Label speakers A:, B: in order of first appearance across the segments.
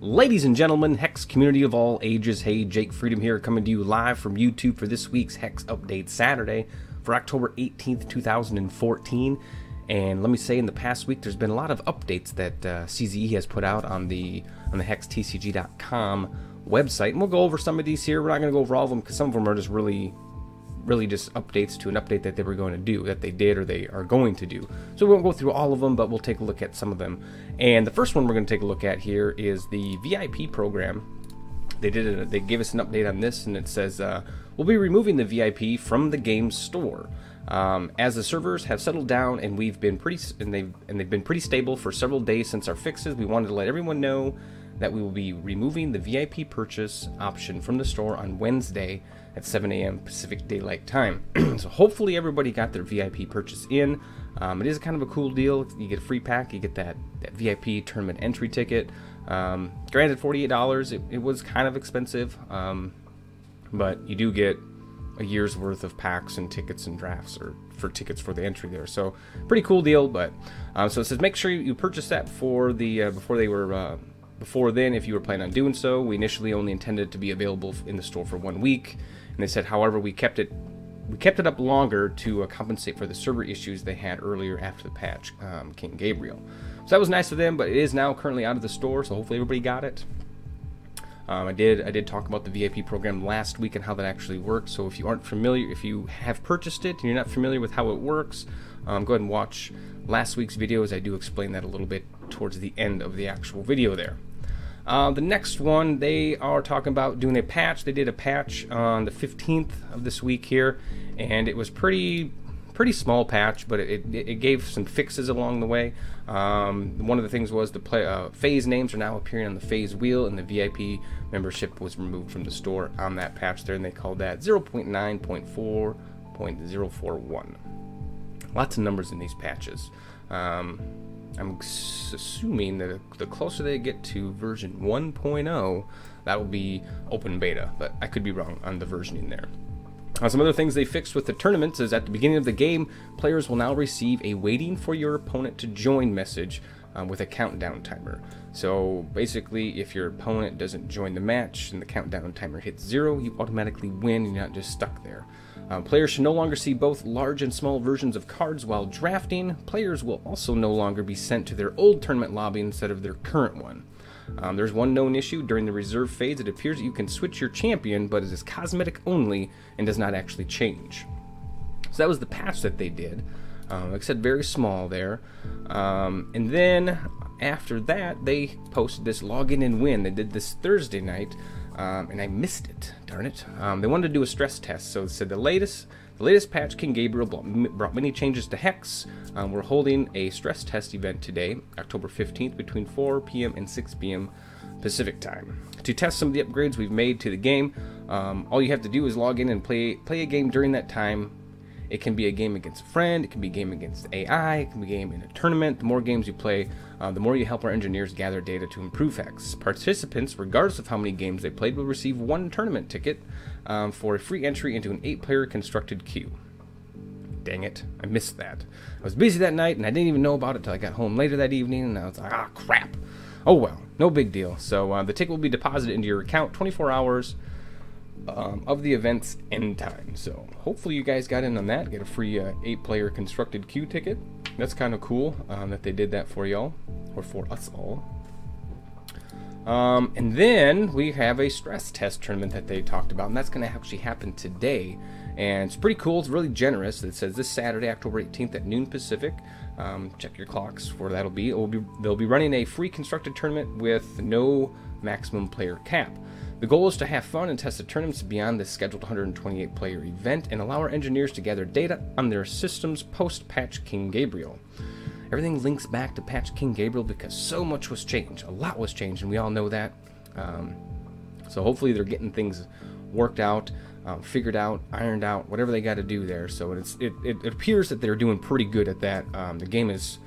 A: Ladies and gentlemen, Hex community of all ages, hey, Jake Freedom here, coming to you live from YouTube for this week's Hex Update Saturday for October 18th, 2014. And let me say, in the past week, there's been a lot of updates that CZE has put out on the hextcg.com website. And we'll go over some of these here. We're not going to go over all of them because some of them are just really just updates to an update that they were going to do, that they did or they are going to do. So we won't go through all of them, but we'll take a look at some of them. And the first one we're going to take a look at here is the VIP program. They gave us an update on this, and it says we'll be removing the VIP from the game store. As the servers have settled down and they've been pretty stable for several days since our fixes, we wanted to let everyone know that we will be removing the VIP purchase option from the store on Wednesday at 7 a.m. Pacific Daylight Time. So hopefully everybody got their VIP purchase in. It is kind of a cool deal. You get a free pack, you get that VIP tournament entry ticket. Granted, $48, it was kind of expensive, but you do get a year's worth of packs and tickets and drafts, or for tickets for the entry there. So pretty cool deal. But so it says make sure you purchase that for the before then, if you were planning on doing so. We initially only intended it to be available in the store for 1 week, and they said, however, we kept it up longer to compensate for the server issues they had earlier after the patch, King Gabriel. So that was nice of them, but it is now currently out of the store, so hopefully everybody got it. I did talk about the VIP program last week and how that actually works. So if you aren't familiar, if you have purchased it and you're not familiar with how it works, go ahead and watch last week's video, as I do explain that a little bit towards the end of the actual video there. The next one, they are talking about doing a patch. They did a patch on the 15th of this week here, and it was pretty small patch, but it gave some fixes along the way. One of the things was the phase names are now appearing on the phase wheel, and the VIP membership was removed from the store on that patch there, and they called that 0.9.4.041. Lots of numbers in these patches. I'm assuming that the closer they get to version 1.0, that will be open beta, but I could be wrong on the versioning there. Some other things they fixed with the tournaments is at the beginning of the game, players will now receive a waiting for your opponent to join message with a countdown timer. So basically, if your opponent doesn't join the match and the countdown timer hits 0, you automatically win and you're not just stuck there. Players should no longer see both large and small versions of cards while drafting. Players will also no longer be sent to their old tournament lobby instead of their current one. There's one known issue. During the reserve phase, it appears that you can switch your champion, but it is cosmetic only and does not actually change. So that was the patch that they did. Like I said, very small there. And then after that, they posted this login and win. They did this Thursday night, and I missed it. Darn it. They wanted to do a stress test, so it said the latest patch, King Gabriel, brought many changes to Hex. We're holding a stress test event today, October 15th, between 4 p.m. and 6 p.m. Pacific time, to test some of the upgrades we've made to the game. All you have to do is log in and play a game during that time. It can be a game against a friend, it can be a game against AI, it can be a game in a tournament. The more games you play, the more you help our engineers gather data to improve Hex. Participants, regardless of how many games they played, will receive one tournament ticket for a free entry into an 8-player constructed queue. Dang it, I missed that. I was busy that night and I didn't even know about it until I got home later that evening, and I was like, ah, crap. Oh well, no big deal. So the ticket will be deposited into your account 24 hours of the event's end time. So hopefully you guys got in on that, get a free 8-player constructed queue ticket. That's kind of cool that they did that for y'all, or for us all. And then we have a stress test tournament that they talked about, and that's going to actually happen today. And it's pretty cool. It's really generous. It says this Saturday, October 18th at noon Pacific. Check your clocks where that'll be. They'll be running a free constructed tournament with no maximum player cap. The goal is to have fun and test the tournaments beyond the scheduled 128-player event and allow our engineers to gather data on their systems post-patch King Gabriel. Everything links back to patch King Gabriel because so much was changed. A lot was changed, and we all know that. So hopefully they're getting things worked out, figured out, ironed out, whatever they got to do there. So it appears that they're doing pretty good at that. The game is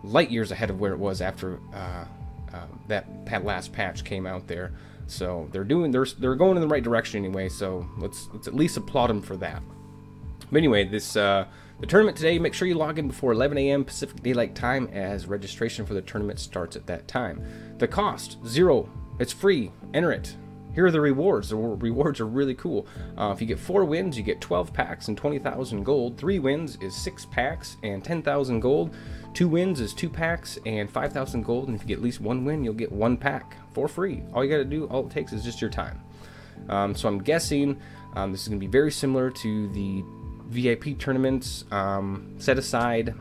A: light years ahead of where it was after that last patch came out there. So they're going in the right direction anyway. So let's at least applaud them for that. But anyway, the tournament today, make sure you log in before 11 a.m. Pacific Daylight Time, as registration for the tournament starts at that time. The cost, 0. It's free. Enter it. Here are the rewards. The rewards are really cool. If you get 4 wins, you get 12 packs and 20,000 gold. 3 wins is 6 packs and 10,000 gold. 2 wins is 2 packs and 5,000 gold. And if you get at least 1 win, you'll get 1 pack for free. All you got to do, all it takes is just your time. So I'm guessing this is going to be very similar to the VIP tournaments. Set aside,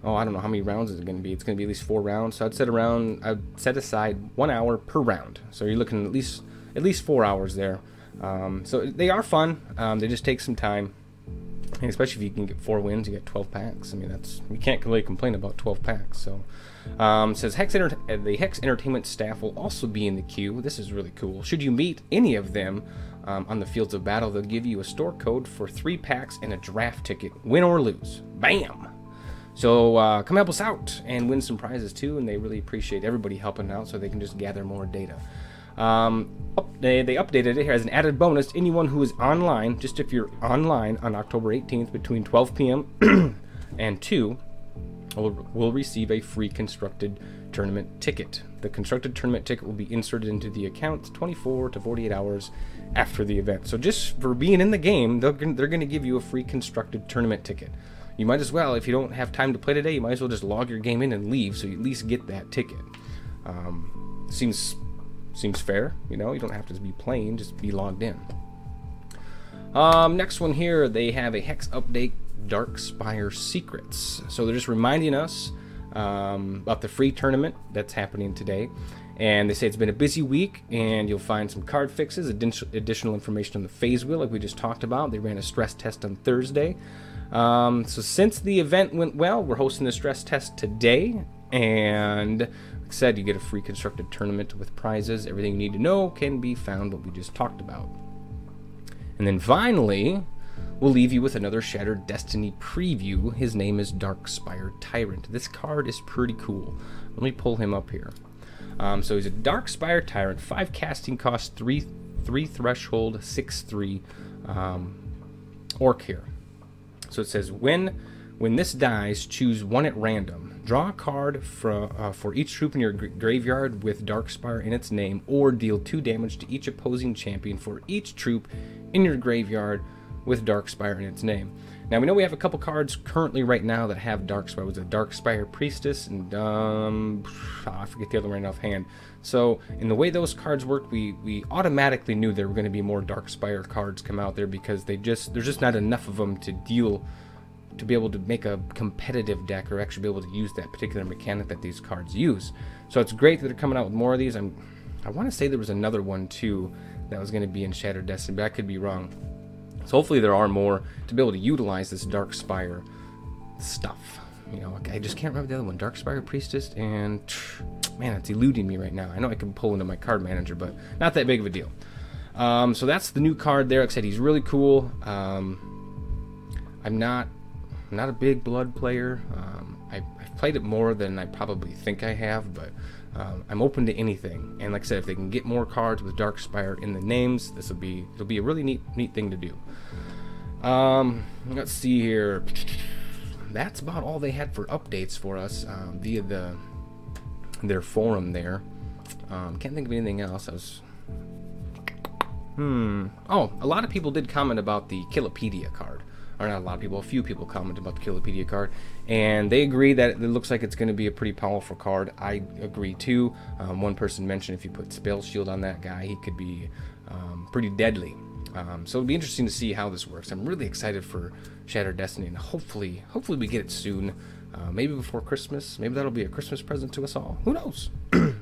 A: I don't know how many rounds is it going to be. It's going to be at least 4 rounds. So I'd set aside 1 hour per round. So you're looking at least 4 hours there. So they are fun. They just take some time, and especially if you can get 4 wins, you get 12 packs. I mean, you can't really complain about 12 packs. So it says the HEX Entertainment staff will also be in the queue. This is really cool. Should you meet any of them on the fields of battle, they'll give you a store code for 3 packs and a draft ticket, win or lose. Bam! So come help us out and win some prizes too, and they really appreciate everybody helping out so they can just gather more data. They updated it as an added bonus. Anyone who is online, just if you're online on October 18th between 12 p.m. and 2, will receive a free constructed tournament ticket. The constructed tournament ticket will be inserted into the account 24 to 48 hours after the event. So just for being in the game, they're going to give you a free constructed tournament ticket. You might as well, if you don't have time to play today, you might as well just log your game in and leave, so you at least get that ticket. Seems fair, you know. You don't have to be playing, just be logged in. Next one here, they have a HEX update, Darkspire Secrets. So they're just reminding us about the free tournament that's happening today. And they say it's been a busy week, and you'll find some card fixes, additional information on the phase wheel, like we just talked about. They ran a stress test on Thursday. So since the event went well, we're hosting the stress test today, and like I said, you get a free constructed tournament with prizes. Everything you need to know can be found what we just talked about. And then finally, we'll leave you with another Shattered Destiny preview. His name is Darkspire Tyrant. This card is pretty cool. Let me pull him up here. So he's a Darkspire Tyrant, 5 casting cost, 3 threshold, 6/3 orc here. So it says, when this dies, choose 1 at random. Draw a card for each troop in your graveyard with Darkspire in its name, or deal 2 damage to each opposing champion for each troop in your graveyard with Darkspire in its name. Now, we know we have a couple cards currently right now that have Darkspire. It was a Darkspire Priestess and I forget the other one right offhand. So in the way those cards worked, we automatically knew there were going to be more Darkspire cards come out there, because there's just not enough of them to be able to make a competitive deck or actually be able to use that particular mechanic that these cards use. So it's great that they're coming out with more of these. I want to say there was another one too that was going to be in Shattered Destiny, but I could be wrong. So hopefully there are more to be able to utilize this Darkspire stuff. You know, I just can't remember the other one. Darkspire Priestess, and man, it's eluding me right now. I know I can pull into my card manager, but not that big of a deal. So that's the new card there. Like I said, he's really cool. I'm not a big Blood player. I've played it more than I probably think I have, but I'm open to anything. And like I said, if they can get more cards with Darkspire in the names, it'll be a really neat thing to do. Let's see here. That's about all they had for updates for us via their forum there. Can't think of anything else. Oh, a lot of people did comment about the Killopedia card. Or not a lot of people, a few people commented about the Killopedia card, and they agree that it looks like it's going to be a pretty powerful card. I agree too. One person mentioned if you put Spell Shield on that guy, he could be pretty deadly. So it'll be interesting to see how this works. I'm really excited for Shattered Destiny, and hopefully we get it soon. Maybe before Christmas. Maybe that'll be a Christmas present to us all. Who knows?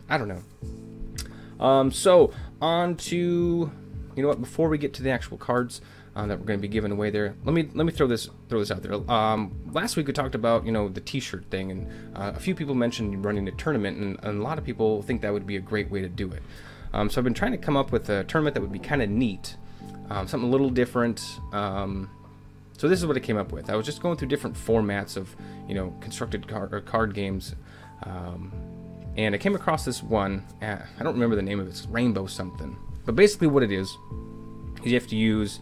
A: I don't know. So on to, you know what? Before we get to the actual cards that we're going to be giving away there, let me throw this out there. Last week we talked about, you know, the T-shirt thing, and a few people mentioned running a tournament, and a lot of people think that would be a great way to do it. So I've been trying to come up with a tournament that would be kind of neat, something a little different. So this is what I came up with. I was just going through different formats of, you know, constructed card games, and I came across this one. I don't remember the name of it. It's Rainbow something. But basically what it is you have to use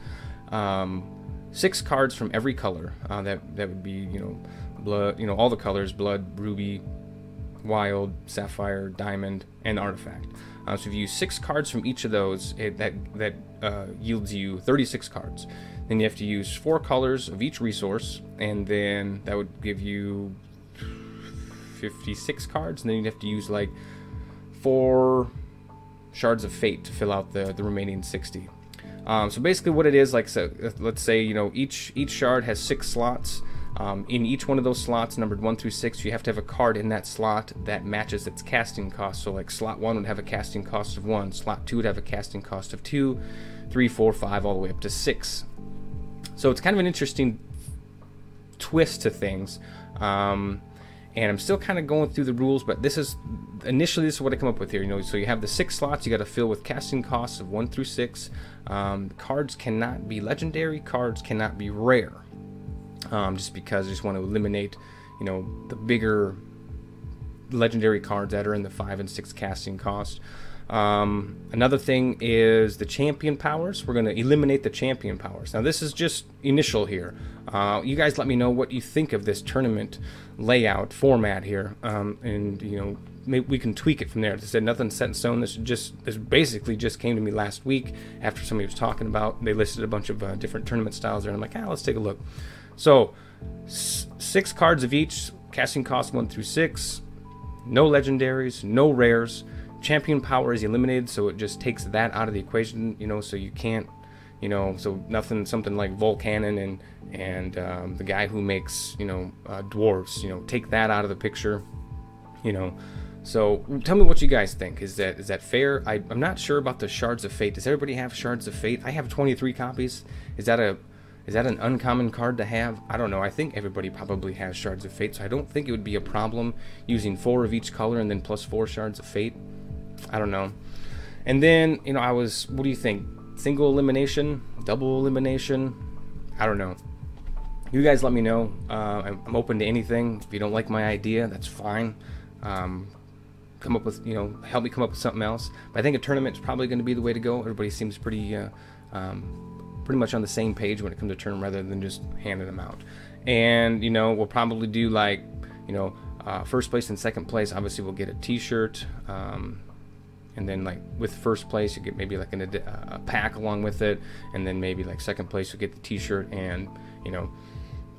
A: 6 cards from every color. That would be, blood, all the colors: blood, ruby, wild, sapphire, diamond, and artifact. So if you use 6 cards from each of those, that yields you 36 cards. Then you have to use 4 colors of each resource, and then that would give you 56 cards. And then you'd have to use like 4 Shards of Fate to fill out the remaining 60. So basically what it is, like, so let's say, each shard has 6 slots. In each one of those slots, numbered 1 through 6, you have to have a card in that slot that matches its casting cost. So like slot 1 would have a casting cost of 1, slot 2 would have a casting cost of 2, 3, 4, 5, all the way up to 6. So it's kind of an interesting twist to things. And I'm still kind of going through the rules, but initially this is what I come up with here. So you have the 6 slots you got to fill with casting costs of 1 through 6. Cards cannot be legendary, cards cannot be rare. Just because I just want to eliminate, the bigger legendary cards that are in the 5 and 6 casting cost. Another thing is the champion powers. We're going to eliminate the champion powers. Now this is just initial here. You guys let me know what you think of this tournament layout format here, and maybe we can tweak it from there. As I said, nothing's set in stone. This basically just came to me last week after somebody was talking about. They listed a bunch of different tournament styles there, and I'm like, let's take a look. So 6 cards of each, casting cost 1 through 6. No legendaries, no rares. Champion power is eliminated, so it just takes that out of the equation. So you can't, so nothing, something like Volcanon and the guy who makes dwarves, take that out of the picture. So tell me what you guys think. Is that fair? I'm not sure about the Shards of Fate. Does everybody have Shards of Fate? I have 23 copies. Is that an uncommon card to have? I don't know. I think everybody probably has Shards of Fate, so I don't think it would be a problem using 4 of each color and then plus 4 Shards of Fate. I don't know. And then, what do you think? Single elimination? Double elimination? I don't know. You guys let me know. I'm open to anything. If you don't like my idea, that's fine. Come up with, help me come up with something else. But I think a tournament is probably going to be the way to go. Everybody seems pretty much on the same page when it comes to tournament rather than just handing them out. And, we'll probably do like, first place and second place. Obviously, we'll get a t-shirt. And then like with first place, you get maybe like a pack along with it. And then maybe like second place, you get the t-shirt and,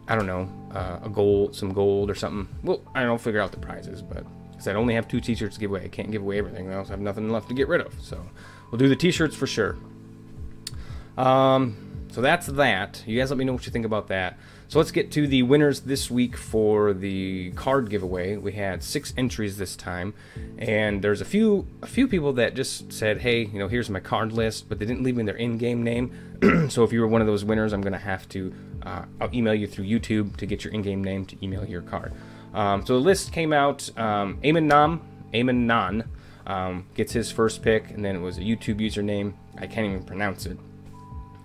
A: I don't know, some gold or something. Well, I don't know, figure out the prizes, but because I only have 2 t-shirts to give away. I can't give away everything. I also have nothing left to get rid of. So we'll do the t-shirts for sure. So that's that. You guys let me know what you think about that. So let's get to the winners this week for the card giveaway. We had 6 entries this time, and there's a few people that just said, hey, here's my card list, but they didn't leave me their in-game name. So if you were one of those winners, I'm gonna have to I'll email you through YouTube to get your in-game name to email your card. So the list came out. Amon Nan gets his first pick, and then it was a YouTube username. I can't even pronounce it.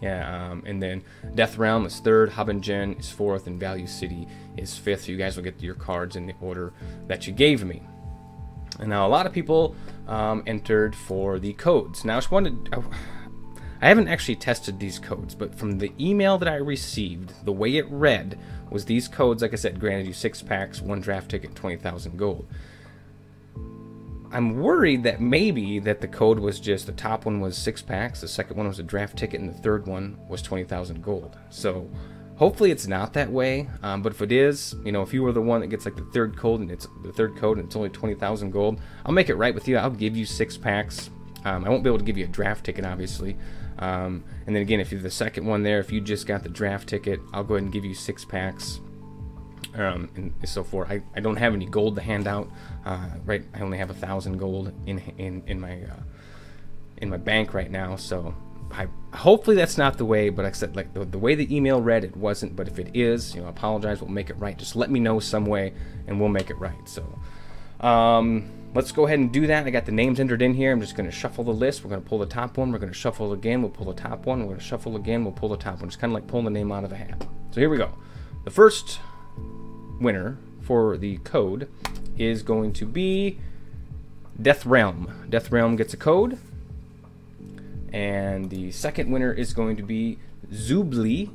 A: Yeah, and then Death Realm is 3rd, Habingen is 4th, and Value City is 5th. So you guys will get your cards in the order that you gave me. And now a lot of people entered for the codes. Now I haven't actually tested these codes, but from the email that I received, the way it read was these codes, like I said, granted you 6 packs, 1 draft ticket, 20,000 gold. I'm worried that maybe that the code was just the top one was 6 packs, the second one was a draft ticket, and the third one was 20,000 gold. So hopefully it's not that way. But if it is, if you were the one that gets like the third code and it's only 20,000 gold, I'll make it right with you. I'll give you 6 packs. I won't be able to give you a draft ticket, obviously. And then again, if you're the second one there, if you just got the draft ticket, I'll go ahead and give you 6 packs. And so forth. I don't have any gold to hand out. Right, I only have 1,000 gold in my bank right now. So hopefully that's not the way. But like I said, like the way the email read, it wasn't. But if it is, I apologize. We'll make it right. Just let me know some way, and we'll make it right. So let's go ahead and do that. I got the names entered in here. I'm just going to shuffle the list. We're going to pull the top one. We're going to shuffle again. We'll pull the top one. We're going to shuffle again. We'll pull the top one. Just kind of like pulling the name out of a hat. So here we go. The first winner for the code is going to be Death Realm. Death Realm gets a code. And the second winner is going to be Zubli.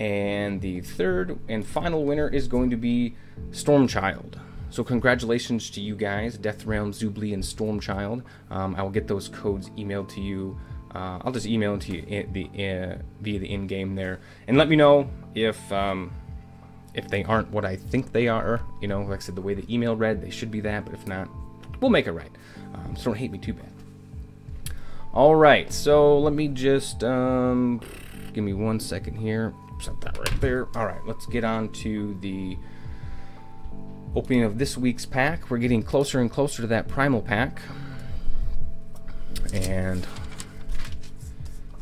A: And the third and final winner is going to be Stormchild. So congratulations to you guys, Deathrealm, Zubli, and Stormchild. I will get those codes emailed to you. I'll just email them to you via the in-game there. And let me know if they aren't what I think they are. You know, like I said, the way the email read, they should be that. But if not, we'll make it right. So don't hate me too bad. All right, so let me just give me 1 second here. Set that right there. All right, let's get on to the opening of this week's pack. We're getting closer and closer to that primal pack. And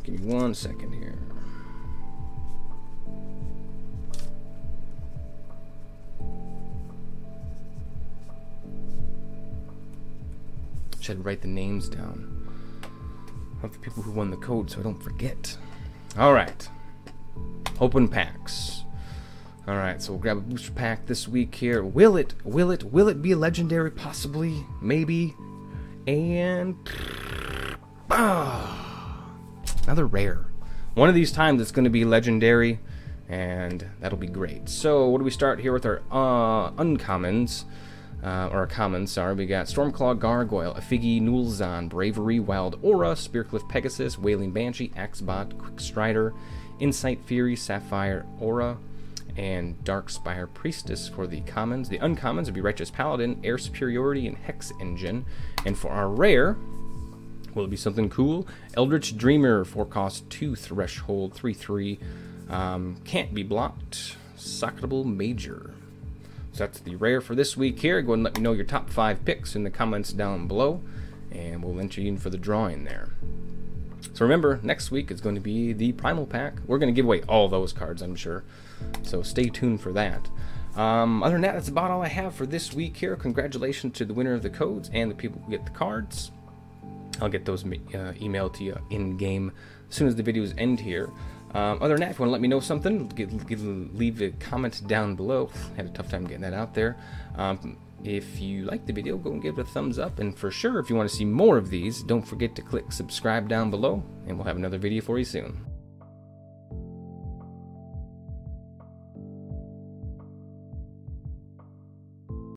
A: give me 1 second here. Should write the names down of the people who won the code so I don't forget. All right. Open packs. All right, so we'll grab a booster pack this week here. Will it be a legendary? Possibly, maybe. And another rare. One of these times it's going to be legendary, and that'll be great. So what do we start here with our uncommons? Or our commons, sorry. We got Stormclaw, Gargoyle, Afigi, Nulzon, Bravery, Wild Aura, Spearcliff Pegasus, Wailing Banshee, Axebot, Quick Strider, Insight Fury, Sapphire Aura, and Darkspire Priestess for the commons. The uncommons would be Righteous Paladin, Air Superiority, and Hex Engine. And for our rare, will it be something cool? Eldritch Dreamer, 4-cost, 2 threshold, 3/3, can't be blocked, Socketable Major. So that's the rare for this week here. Go ahead and let me know your top 5 picks in the comments down below, and we'll enter you in for the drawing there. So remember, next week is going to be the Primal Pack. We're going to give away all those cards, I'm sure. So stay tuned for that. Other than that, that's about all I have for this week here. Congratulations to the winner of the codes and the people who get the cards. I'll get those emailed to you in-game as soon as the videos end here. Other than that, if you want to let me know something, leave a comment down below. Had a tough time getting that out there. If you like the video, go and give it a thumbs up. And for sure, if you want to see more of these, don't forget to click subscribe down below, and we'll have another video for you soon.